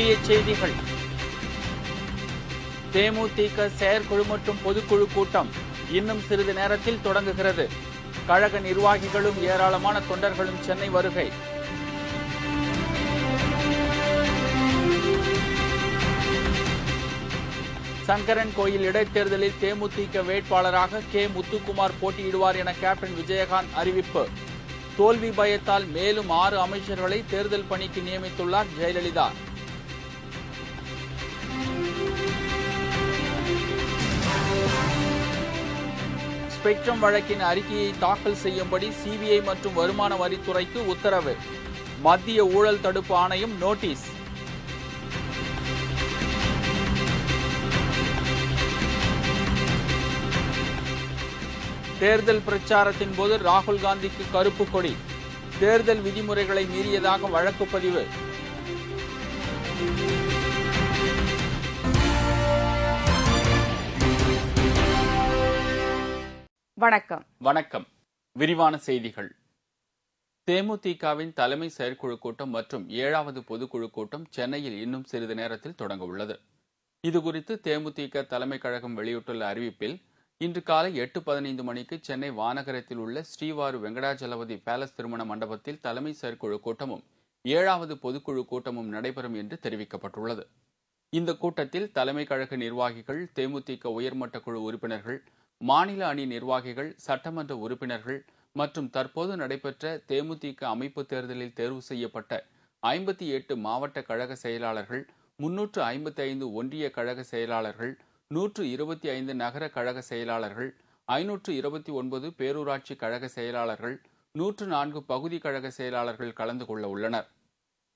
முக்கிய செய்திகள். தேமுதிக செயற்குழு மற்றும் பொதுக்குழு கூட்டம் இன்னும் சிறிது நேரத்தில் தொடங்குகிறது. கழக நிர்வாகிகளும் ஏராளமான தொண்டர்களும் சென்னை வருகை. சங்கரன் கோயில் இடைத்தேர்தலில் தேமுதிக வேட்பாளராக கே. முத்துக்குமார் போட்டியிடுவார் என கேப்டன் விஜயகாந்த் அறிவிப்பு. தோல்வி பயத்தால் மேலும் 6 அமைச்சர்களை தேர்தல் பணிக்கு நியமித்துள்ளார் ஜெயலலிதா. ஸ்பெக்ட்ரம் வழக்கின் அறிக்கையை தாக்கல் செய்யும்படி சிபிஐ மற்றும் வருமான வரித்துறைக்கு உத்தரவு. மத்திய ஊழல் தடுப்பு ஆணையம் நோட்டீஸ். தேர்தல் பிரச்சாரத்தின் போது ராகுல் காந்திக்கு கருப்பு கொடி. தேர்தல் விதிமுறைகளை மீறியதாக வழக்கு பதிவு. வணக்கம். விரிவான செய்திகள். தேமுதிகவின் தலைமை செயற்குழு கூட்டம் மற்றும் 7வது பொதுக்குழு கூட்டம் சென்னையில் இன்னும் சிறிது நேரத்தில் தொடங்க உள்ளது. இதுகுறித்து தேமுதிக தலைமை கழகம் வெளியிட்டுள்ள அறிவிப்பில், இன்று காலை 8:15 மணிக்கு சென்னை வானகரத்தில் உள்ள ஸ்ரீவாரு வெங்கடாஜலபதி பேலஸ் திருமண மண்டபத்தில் தலைமை செயற்குழு கூட்டமும் 7வது பொதுக்குழு கூட்டமும் நடைபெறும் என்று தெரிவிக்கப்பட்டுள்ளது. இந்த கூட்டத்தில் தலைமை கழக நிர்வாகிகள், தேமுதிக உயர்மட்ட குழு உறுப்பினர்கள், மாநில அணி நிர்வாகிகள், சட்டமன்ற உறுப்பினர்கள் மற்றும் தற்போது நடைபெற்ற தேமுதிக அமைப்பு தேர்தலில் தேர்வு செய்யப்பட்ட 58 மாவட்ட கழக செயலாளர்கள், 355 ஒன்றிய கழக செயலாளர்கள், 125 நகர கழக செயலாளர்கள், 529 பேரூராட்சி கழக செயலாளர்கள், 104 பகுதி கழக செயலாளர்கள் கலந்து கொள்ள உள்ளனர்.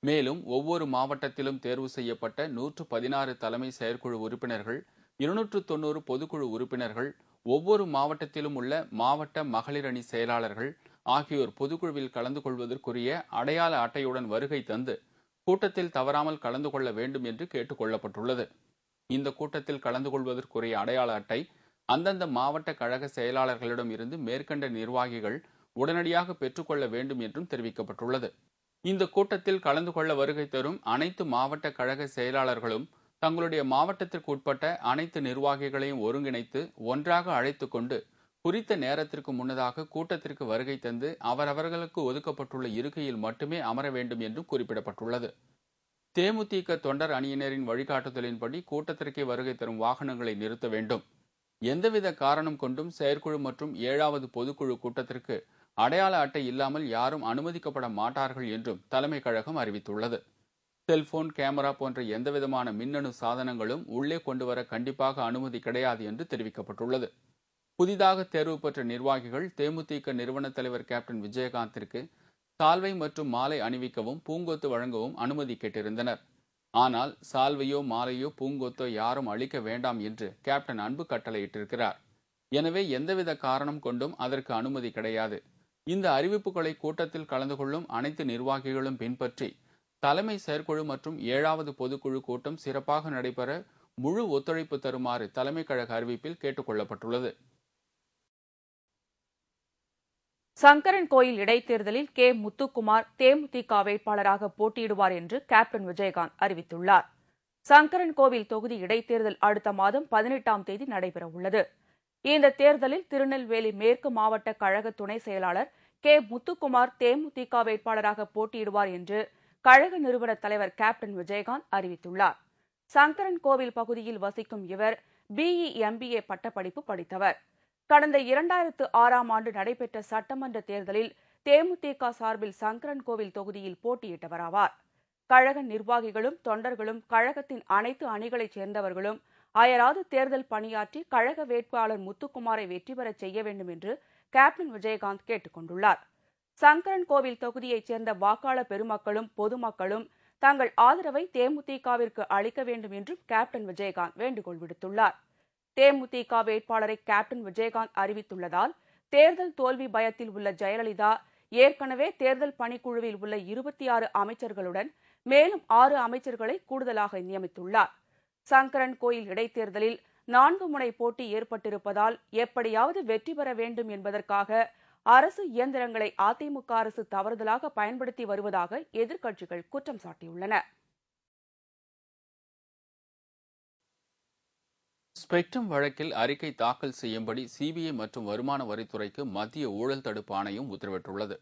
மேலும் ஒவ்வொரு மாவட்டத்திலும் தேர்வு செய்யப்பட்ட 116 தலைமை செயற்குழு உறுப்பினர்கள், 290 பொதுக்குழு உறுப்பினர்கள், ஒவ்வொரு மாவட்டத்திலும் உள்ள மாவட்ட மகளிர் அணி செயலாளர்கள் ஆகியோர் பொதுக்குழுவில் கலந்து கொள்வதற்குரிய அடையாள அட்டையுடன் வருகை தந்து கூட்டத்தில் தவறாமல் கலந்து கொள்ள வேண்டும் என்று கேட்டுக் கொள்ளப்பட்டுள்ளது. இந்த கூட்டத்தில் கலந்து கொள்வதற்குரிய அடையாள அட்டை அந்தந்த மாவட்ட கழக செயலாளர்களிடம் இருந்து மேற்கண்ட நிர்வாகிகள் உடனடியாக பெற்றுக்கொள்ள வேண்டும் என்றும் தெரிவிக்கப்பட்டுள்ளது. இந்த கூட்டத்தில் கலந்து கொள்ள வருகை தரும் அனைத்து மாவட்ட கழக செயலாளர்களும் தங்களுடைய மாவட்டத்திற்கு உட்பட்ட அனைத்து நிர்வாகிகளையும் ஒருங்கிணைத்து ஒன்றாக அழைத்துக் கொண்டு குறித்த நேரத்திற்கு முன்னதாக கூட்டத்திற்கு வருகை தந்து அவரவர்களுக்கு ஒதுக்கப்பட்டுள்ள இருக்கையில் மட்டுமே அமர வேண்டும் என்றும் குறிப்பிடப்பட்டுள்ளது. தேமுதிக தொண்டர் அணியினரின் வழிகாட்டுதலின்படி கூட்டத்திற்கே வருகை தரும் வாகனங்களை நிறுத்த வேண்டும். எந்தவித காரணம் கொண்டும் செயற்குழு மற்றும் 7வது பொதுக்குழு கூட்டத்திற்கு அடையாள அட்டை இல்லாமல் யாரும் அனுமதிக்கப்பட மாட்டார்கள் என்றும் தலைமை கழகம் அறிவித்துள்ளது. செல்போன், கேமரா போன்ற எந்தவிதமான மின்னணு சாதனங்களும் உள்ளே கொண்டுவர கண்டிப்பாக அனுமதி கிடையாது என்று தெரிவிக்கப்பட்டுள்ளது. புதிதாக தேர்வு பெற்ற நிர்வாகிகள் தேமுதிக நிறுவன தலைவர் கேப்டன் விஜயகாந்திற்கு சால்வை மற்றும் மாலை அணிவிக்கவும் பூங்கொத்து வழங்கவும் அனுமதி கேட்டிருந்தனர். ஆனால் சால்வையோ மாலையோ பூங்கொத்தோ யாரும் அளிக்க வேண்டாம் என்று கேப்டன் அன்பு கட்டளையிட்டிருக்கிறார். எனவே எந்தவித காரணம் கொண்டும் அதற்கு அனுமதி கிடையாது. இந்த அறிவிப்புகளை கூட்டத்தில் கலந்து கொள்ளும் அனைத்து நிர்வாகிகளும் பின்பற்றி தலைமை செயற்குழு மற்றும் 7வது பொதுக்குழு கூட்டம் சிறப்பாக நடைபெற முழு ஒத்துழைப்பு தருமாறு தலைமை கழக அறிவிப்பில் கேட்டுக் கொள்ளப்பட்டுள்ளது. சங்கரன் கோயில் இடைத்தேர்தலில் கே. முத்துக்குமார் தேமுதிக வேட்பாளராக போட்டியிடுவார் என்று கேப்டன் விஜயகாந்த் அறிவித்துள்ளார். சங்கரன் கோவில் தொகுதி இடைத்தேர்தல் அடுத்த மாதம் 18ஆம் தேதி நடைபெறவுள்ளது. இந்த தேர்தலில் திருநெல்வேலி மேற்கு மாவட்ட கழக துணை செயலாளர் கே. முத்துக்குமார் தேமுதிக வேட்பாளராக போட்டியிடுவார் என்று கழக நிறுவன தலைவர் கேப்டன் விஜயகாந்த் அறிவித்துள்ளார். சங்கரன் கோவில் பகுதியில் வசிக்கும் இவர் BE MBA பட்டப்படிப்பு படித்தவர். கடந்த 2006ஆம் ஆண்டு நடைபெற்ற சட்டமன்ற தேர்தலில் தேமுதிக சார்பில் சங்கரன் கோவில் தொகுதியில் போட்டியிட்டவராவார். கழக நிர்வாகிகளும் தொண்டர்களும் கழகத்தின் அனைத்து அணிகளைச் சேர்ந்தவர்களும் அயராது தேர்தல் பணியாற்றி கழக வேட்பாளர் முத்துக்குமாரை வெற்றி பெறச் செய்ய வேண்டும் என்று கேப்டன் விஜயகாந்த் கேட்டுக் கொண்டுள்ளார். சங்கரன் கோவில் தொகுதியைச் சேர்ந்த வாக்காளர் பெருமக்களும் பொதுமக்களும் தங்கள் ஆதரவை தேமுதிகவிற்கு அளிக்க வேண்டும் என்றும் கேப்டன் விஜயகாந்த் வேண்டுகோள் விடுத்துள்ளார். தேமுதிக வேட்பாளரை கேப்டன் விஜயகாந்த் அறிவித்துள்ளதால் தேர்தல் தோல்வி பயத்தில் உள்ள ஜெயலலிதா ஏற்கனவே தேர்தல் பணிக்குழுவில் உள்ள 26 அமைச்சர்களுடன் மேலும் 6 அமைச்சர்களை கூடுதலாக நியமித்துள்ளார். சங்கரன் கோயில் இடைத்தேர்தலில் 4 முனை போட்டி ஏற்பட்டிருப்பதால் எப்படியாவது வெற்றி பெற வேண்டும் என்பதற்காக அரசு இயந்திரங்களை அதிமுக அரசு தவறுதலாக பயன்படுத்தி வருவதாக எதிர்க்கட்சிகள் குற்றம் சாட்டியுள்ளன. ஸ்பெக்ட்ரம் வழக்கில் அறிக்கை தாக்கல் செய்யும்படி சிபிஐ மற்றும் வருமான வரித்துறைக்கு மத்திய ஊழல் தடுப்பு ஆணையம் உத்தரவிட்டுள்ளது.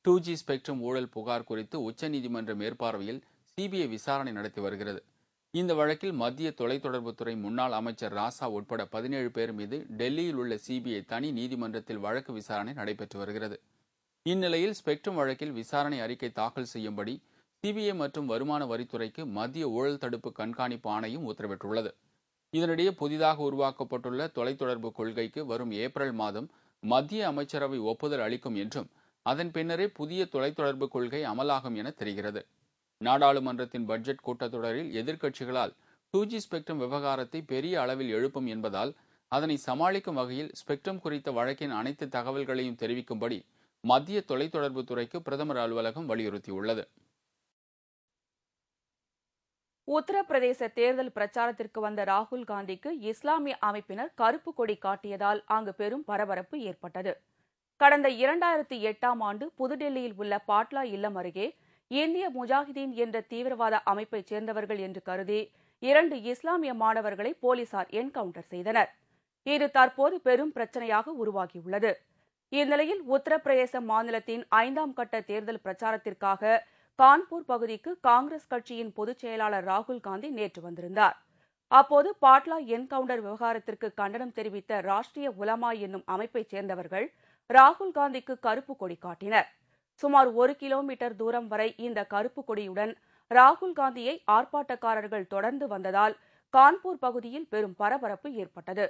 2G ஸ்பெக்ட்ரம் ஊழல் புகார் குறித்து உச்சநீதிமன்ற மேற்பார்வையில் சிபிஐ விசாரணை நடத்தி வருகிறது. இந்த வழக்கில் மத்திய தொலைத்தொடர்புத்துறை முன்னாள் அமைச்சர் ராசா உட்பட 17 பேர் மீது டெல்லியில் உள்ள சிபிஐ தனி நீதிமன்றத்தில் வழக்கு விசாரணை நடைபெற்று வருகிறது. இந்நிலையில் ஸ்பெக்ட்ரம் வழக்கில் விசாரணை அறிக்கை தாக்கல் செய்யும்படி சிபிஐ மற்றும் வருமான வரித்துறைக்கு மத்திய ஊழல் தடுப்பு கண்காணிப்பு ஆணையம் உத்தரவிட்டுள்ளது. இதனிடையே புதிதாக உருவாக்கப்பட்டுள்ள தொலைத்தொடர்பு கொள்கைக்கு வரும் ஏப்ரல் மாதம் மத்திய அமைச்சரவை ஒப்புதல் அளிக்கும் என்றும் அதன் பின்னரே புதிய தொலைத்தொடர்பு கொள்கை அமலாகும் என தெரிகிறது. நாடாளுமன்றத்தின் பட்ஜெட் கூட்டத்தொடரில் எதிர்க்கட்சிகளால் 2G ஸ்பெக்ட்ரம் விவகாரத்தை பெரிய அளவில் எழுப்பும் என்பதால் அதனை சமாளிக்கும் வகையில் ஸ்பெக்ட்ரம் குறித்த வழக்கின் அனைத்து தகவல்களையும் தெரிவிக்கும்படி மத்திய தொலைத்தொடர்புத்துறைக்கு பிரதமர் அலுவலகம் வலியுறுத்தியுள்ளது. உத்தரப்பிரதேச தேர்தல் பிரச்சாரத்திற்கு வந்த ராகுல் காந்திக்கு இஸ்லாமிய அமைப்பினர் கருப்பு கொடி காட்டியதால் அங்கு பெரும் பரபரப்பு ஏற்பட்டது. கடந்த 2008ஆம் ஆண்டு புதுடெல்லியில் உள்ள பாட்லா இல்லம் அருகே இந்திய முஜாஹிதீன் என்ற தீவிரவாத அமைப்பைச் சேர்ந்தவர்கள் என்று கருதி 2 இஸ்லாமிய மாணவர்களை போலீசார் என்கவுண்டர் செய்தனர். இது தற்போது பெரும் பிரச்சனையாக உருவாகியுள்ளது. இந்நிலையில் உத்தரப்பிரதேச மாநிலத்தின் 5ஆம் கட்ட தேர்தல் பிரச்சாரத்திற்காக கான்பூர் பகுதிக்கு காங்கிரஸ் கட்சியின் பொதுச் செயலாளர் ராகுல் காந்தி நேற்று வந்திருந்தார். அப்போது பாட்லா என்கவுண்டர் விவகாரத்திற்கு கண்டனம் தெரிவித்த ராஷ்டிரிய உலமா என்னும் அமைப்பைச் சேர்ந்தவர்கள் ராகுல் காந்திக்கு கருப்பு கொடி காட்டினர். சுமார் 1 கிலோமீட்டர் தூரம் வரை இந்த கருப்பு கொடியுடன் ராகுல் காந்தியை ஆர்ப்பாட்டக்காரர்கள் தொடர்ந்து வந்ததால் கான்பூர் பகுதியில் பெரும் பரபரப்பு ஏற்பட்டது.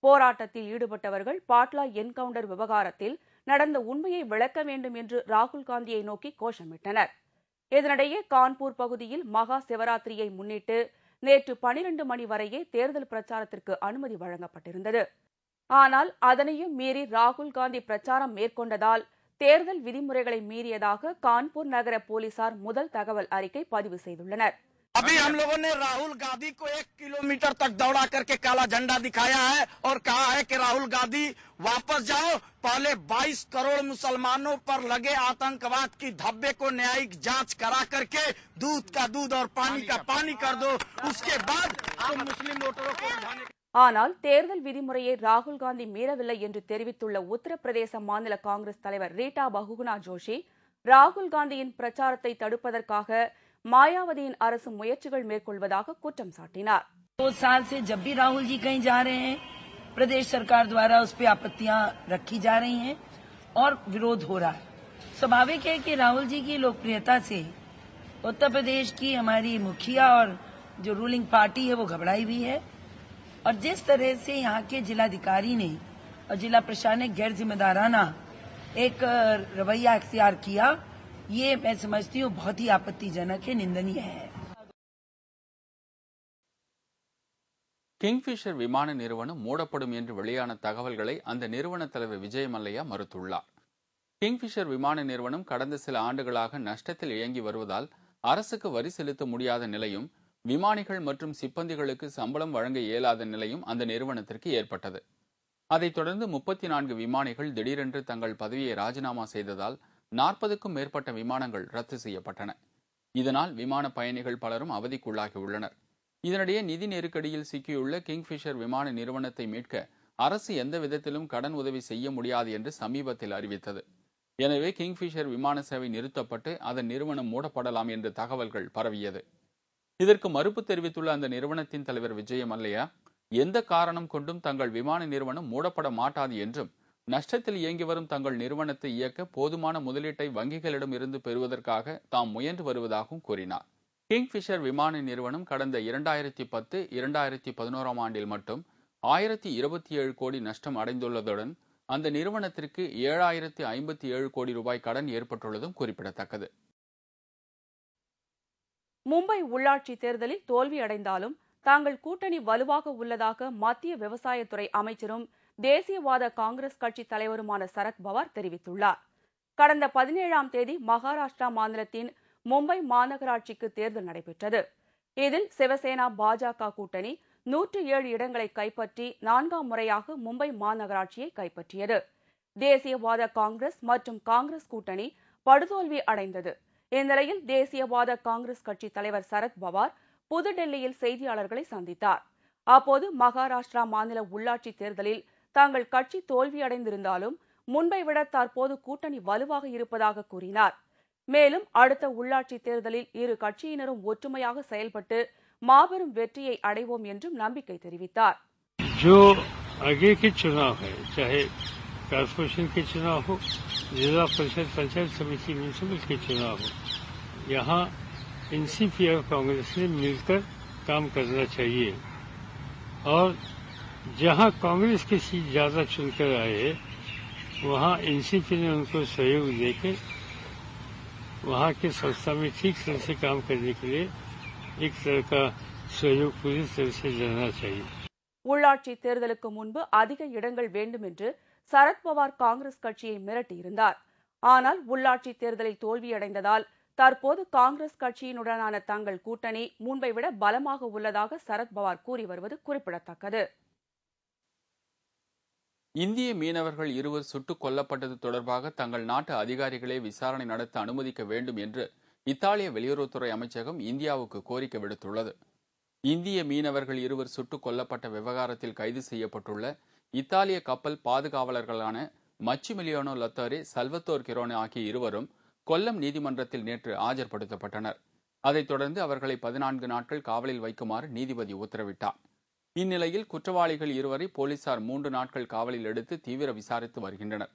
போராட்டத்தில் ஈடுபட்டவர்கள் பாட்லா என்கவுண்டர் விவகாரத்தில் நடந்த உண்மையை விளக்க வேண்டும் என்று ராகுல் காந்தியை நோக்கி கோஷமிட்டனர். இதனிடையே கான்பூர் பகுதியில் மகா சிவராத்திரியை முன்னிட்டு நேற்று 12 மணி வரையே தேர்தல் பிரச்சாரத்திற்கு அனுமதி வழங்கப்பட்டிருந்தது. ஆனால் அதனையும் மீறி ராகுல் காந்தி பிரச்சாரம் மேற்கொண்டதால் தேர்தல் விதிமுறைகளை மீறியதாக கான்பூர் நகர போலீசார் முதல் தகவல் அறிக்கை பதிவு செய்துள்ளனர். अभी हम लोगों ने राहुल गांधी को 1 किलोमीटर तक दौड़ा करके काला झंडा दिखाया है और कहा है कि राहुल गांधी वापस जाओ, पहले 22 करोड़ मुसलमानों पर लगे आतंकवाद की धब्बे को न्यायिक जांच करा करके दूध का दूध और पानी का पानी कर दो, उसके बाद तुम मुस्लिम वोटरों को उठाने. ஆனால் தேர்தல் விதிமுறையை ராகுல் காந்தி மீறவில்லை என்று தெரிவித்துள்ள உத்தரப்பிரதேச மாநில காங்கிரஸ் தலைவர் ரீட்டா பகுகுணா ஜோஷி ராகுல் காந்தியின் பிரச்சாரத்தை தடுப்பதற்காக மாயாவதியின் அரசு முயற்சிகள் மேற்கொள்வதாக குற்றம் சாட்டினார். 2 साल से जब भी राहुल जी कहीं जा रहे हैं, प्रदेश सरकार द्वारा उस पर आपत्तियां रखी जा रही हैं और विरोध हो रहा है. स्वाभाविक है कि राहुल जी की लोकप्रियता से उत्तर प्रदेश की हमारी मुखिया और जो रूलिंग पार्टी है वो घबराई हुई है और जिस तरह से यहाँ के जिलाधिकारी ने और जिला प्रशासन ने गैर जिम्मेदाराना एक रवैया अख्तियार किया, ये मैं समझती हूँ बहुत ही आपत्तिजनक है, निंदनीय है. கிங்ஃபிஷர் விமான நிறுவனம் மூடப்படும் என்று வெளியான தகவல்களை அந்த நிறுவன தலைவர் விஜய் மல்லையா மறுத்துள்ளார். கிங்ஃபிஷர் விமான நிறுவனம் கடந்த சில ஆண்டுகளாக நஷ்டத்தில் இயங்கி வருவதால் அரசுக்கு வரி செலுத்த முடியாத நிலையும் விமானிகள் மற்றும் சிப்பந்திகளுக்கு சம்பளம் வழங்க இயலாத நிலையும் அந்த நிறுவனத்திற்கு ஏற்பட்டது. அதைத் தொடர்ந்து 34 விமானிகள் திடீரென்று தங்கள் பதவியை ராஜினாமா செய்ததால் 40க்கும் மேற்பட்ட விமானங்கள் ரத்து செய்யப்பட்டன. இதனால் விமான பயணிகள் பலரும் அவதிக்குள்ளாகியுள்ளனர். இதனிடையே நிதி நெருக்கடியில் சிக்கியுள்ள கிங்ஃபிஷர் விமான நிறுவனத்தை மீட்க அரசு எந்த விதத்திலும் கடன் உதவி செய்ய முடியாது என்று சமீபத்தில் அறிவித்தது. எனவே கிங்ஃபிஷர் விமான சேவை நிறுத்தப்பட்டு அதன் நிறுவனம் மூடப்படலாம் என்று தகவல்கள் பரவியது. இதற்கு மறுப்பு தெரிவித்துள்ள அந்த நிறுவனத்தின் தலைவர் விஜய் மல்லையா எந்த காரணம் கொண்டும் தங்கள் விமான நிறுவனம் மூடப்பட மாட்டாது என்றும் நஷ்டத்தில் இயங்கி வரும் தங்கள் நிறுவனத்தை இயக்க போதுமான முதலீட்டை வங்கிகளிடம் இருந்து பெறுவதற்காக தாம் முயன்று வருவதாகவும் கூறினார். கிங்ஃபிஷர் விமான நிறுவனம் கடந்த 2010-2011 ஆண்டில் மட்டும் 1027 கோடி நஷ்டம் அடைந்துள்ளதுடன் அந்த நிறுவனத்திற்கு 7057 கோடி ரூபாய் கடன் ஏற்பட்டுள்ளதும் குறிப்பிடத்தக்கது. மும்பை உள்ளாட்சி தேர்தலில் தோல்வியடைந்தாலும் தாங்கள் கூட்டணி வலுவாக உள்ளதாக மத்திய விவசாயத்துறை அமைச்சரும் தேசியவாத காங்கிரஸ் கட்சி தலைவருமான சரத் பவார் தெரிவித்துள்ளார். கடந்த 17ஆம் தேதி மகாராஷ்டிரா மாநிலத்தின் மும்பை மாநகராட்சிக்கு தேர்தல் நடைபெற்றது. இதில் சிவசேனா பாஜக கூட்டணி 107 இடங்களை கைப்பற்றி 4ஆம் முறையாக மும்பை மாநகராட்சியை கைப்பற்றியது. தேசியவாத காங்கிரஸ் மற்றும் காங்கிரஸ் கூட்டணி படுதோல்வி அடைந்தது. இந்நிலையில் தேசியவாத காங்கிரஸ் கட்சி தலைவர் சரத் பவார் புதுடெல்லியில் செய்தியாளர்களை சந்தித்தார். அப்போது மகாராஷ்டிரா மாநில உள்ளாட்சி தேர்தலில் தங்கள் கட்சி தோல்வியடைந்திருந்தாலும் முன்பை விட தற்போது கூட்டணி வலுவாக இருப்பதாக கூறினார். மேலும் அடுத்த உள்ளாட்சி தேர்தலில் இரு கட்சியினரும் ஒற்றுமையாக செயல்பட்டு மாபெரும் வெற்றியை அடைவோம் என்றும் நம்பிக்கை தெரிவித்தார். जो आगे के चुनाव है, चाहे कॉर्पोरेशन के चुनाव हो, जिला परिषद पंचायत समिति म्यूनिसिपल के चुनाव हो, यहाँ एनसीपी और कांग्रेस ने मिलकर काम करना चाहिए और जहाँ कांग्रेस की सीट ज्यादा चुनकर आए वहाँ एनसीपी ने उनको सहयोग देकर वहाँ के संस्था में ठीक तरह से काम करने के लिए एक तरह का सहयोग पूरी तरह से देना चाहिए. உள்ளாட்சி தேர்தலுக்கு முன்பு அதிக இடங்கள் வேண்டும் என்று சரத்பவார் காங்கிரஸ் கட்சியை மிரட்டியிருந்தார். ஆனால் உள்ளாட்சி தேர்தலில் தோல்வியடைந்ததால் தற்போது காங்கிரஸ் கட்சியினுடனான தங்கள் கூட்டணி முன்பை விட பலமாக உள்ளதாக சரத்பவார் கூறி வருவது குறிப்பிடத்தக்கது. இந்திய மீனவர்கள் இருவர் சுட்டுக் கொல்லப்பட்டது தொடர்பாக தங்கள் நாட்டு அதிகாரிகளே விசாரணை நடத்த அனுமதிக்க வேண்டும் என்று இத்தாலிய வெளியுறவுத்துறை அமைச்சகம் இந்தியாவுக்கு கோரிக்கை விடுத்துள்ளது. இந்திய மீனவர்கள் இருவர் சுட்டுக் கொல்லப்பட்ட விவகாரத்தில் கைது செய்யப்பட்டுள்ள இத்தாலிய கப்பல் பாதுகாவலர்களான மச்சிமிலியானோ லத்தாரே, சல்வத்தோர் கிரோனே ஆகிய இருவரும் கொல்லம் நீதிமன்றத்தில் நேற்று ஆஜர்படுத்தப்பட்டனர். அதைத் தொடர்ந்து அவர்களை 14 நாட்கள் காவலில் வைக்குமாறு நீதிபதி உத்தரவிட்டார். இந்நிலையில் குற்றவாளிகள் இருவரை போலீசார் 3 நாட்கள் காவலில் எடுத்து தீவிர விசாரித்து வருகின்றனர்.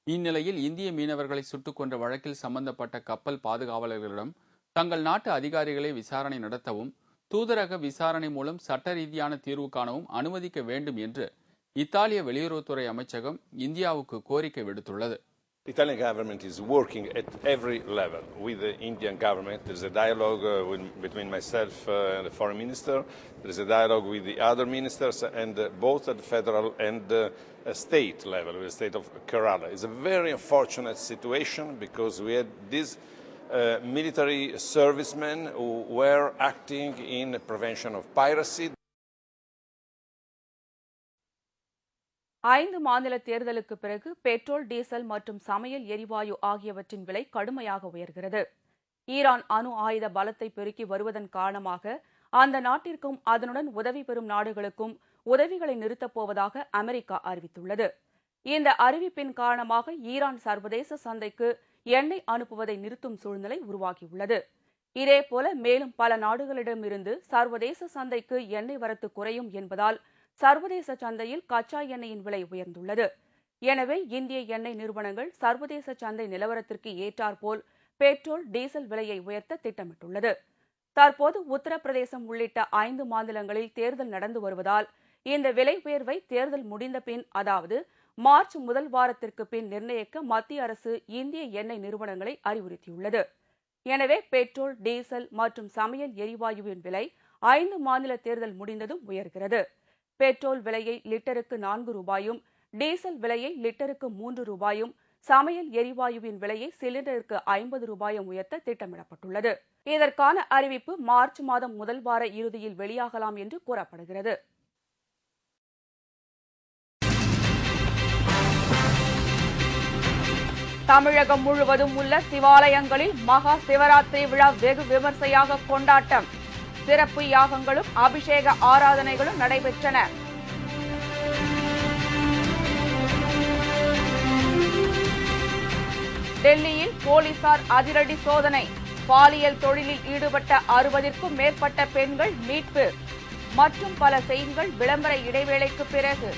இந்நிலையில் இந்திய மீனவர்களை சுட்டுக் கொன்ற வழக்கில் சம்பந்தப்பட்ட கப்பல் பாதுகாவலர்களிடம் தங்கள் நாட்டு அதிகாரிகளை விசாரணை நடத்தவும் தூதரக விசாரணை மூலம் சட்ட ரீதியான தீர்வு காணவும் அனுமதிக்க வேண்டும் என்று இத்தாலிய வெளியுறவுத்துறை அமைச்சகம் இந்தியாவுக்கு கோரிக்கை விடுத்துள்ளது. The Italian government is working at every level with the Indian government. There is a dialogue between myself and the foreign minister. There is a dialogue with the other ministers, and both at the federal and state level, with the state of Kerala. It's a very unfortunate situation because we had these military servicemen who were acting in prevention of piracy. 5 மாநில தேர்தலுக்கு பிறகு petrol, diesel மற்றும் சமையல் எரிவாயு ஆகியவற்றின் விலை கடுமையாக உயர்கிறது. ஈரான் அணு ஆயுத பலத்தை பெருக்கி வருவதன் காரணமாக அந்த நாட்டிற்கும் அதனுடன் உதவி பெறும் நாடுகளுக்கும் உதவிகளை நிறுத்தப் போவதாக அமெரிக்கா அறிவித்துள்ளது. இந்த அறிவிப்பின் காரணமாக ஈரான் சர்வதேச சந்தைக்கு எண்ணெய் அனுப்புவதை நிறுத்தும் சூழ்நிலை உருவாகியுள்ளது. இதேபோல மேலும் பல நாடுகளிடமிருந்து சர்வதேச சந்தைக்கு எண்ணெய் வரத்து குறையும் என்பதால் சர்வதேச சந்தையில் கச்சா எண்ணெயின் விலை உயர்ந்துள்ளது. எனவே இந்திய எண்ணெய் நிறுவனங்கள் சர்வதேச சந்தை நிலவரத்திற்கு ஏற்றாற்போல் பெட்ரோல், டீசல் விலையை உயர்த்த திட்டமிட்டுள்ளது. தற்போது உத்தரப்பிரதேசம் உள்ளிட்ட 5 மாநிலங்களில் தேர்தல் நடந்து வருவதால் இந்த விலை உயர்வை தேர்தல் முடிந்த பின், அதாவது மார்ச் முதல் வாரத்திற்கு பின் நிர்ணயிக்க மத்திய அரசு இந்திய எண்ணெய் நிறுவனங்களை அறிவுறுத்தியுள்ளது. எனவே பெட்ரோல், டீசல் மற்றும் சமையல் எரிவாயுவின் விலை 5 மாநில தேர்தல் முடிந்ததும் உயர்கிறது. பெட்ரோல் விலையை லிட்டருக்கு 4 ரூபாயும், டீசல் விலையை லிட்டருக்கு 3 ரூபாயும், சமையல் எரிவாயுவின் விலையை சிலிண்டருக்கு 50 ரூபாயும் உயர்த்த திட்டமிடப்பட்டுள்ளது. இதற்கான அறிவிப்பு மார்ச் மாதம் முதல் வார இறுதியில் வெளியாகலாம் என்று கூறப்படுகிறது. தமிழகம் முழுவதும் உள்ள சிவாலயங்களில் மகா சிவராத்திரி விழா வெகு விமர்சையாக கொண்டாட்டம். சிறப்பு யாகங்களும் அபிஷேக ஆராதனைகளும் நடைபெற்றன. டெல்லியில் போலீசார் அதிரடி சோதனை. பாலியல் தொழிலில் ஈடுபட்ட 60க்கும் மேற்பட்ட பெண்கள் மீட்பு. மற்றும் பல செய்திகள் விளம்பர இடைவேளைக்கு பிறகு.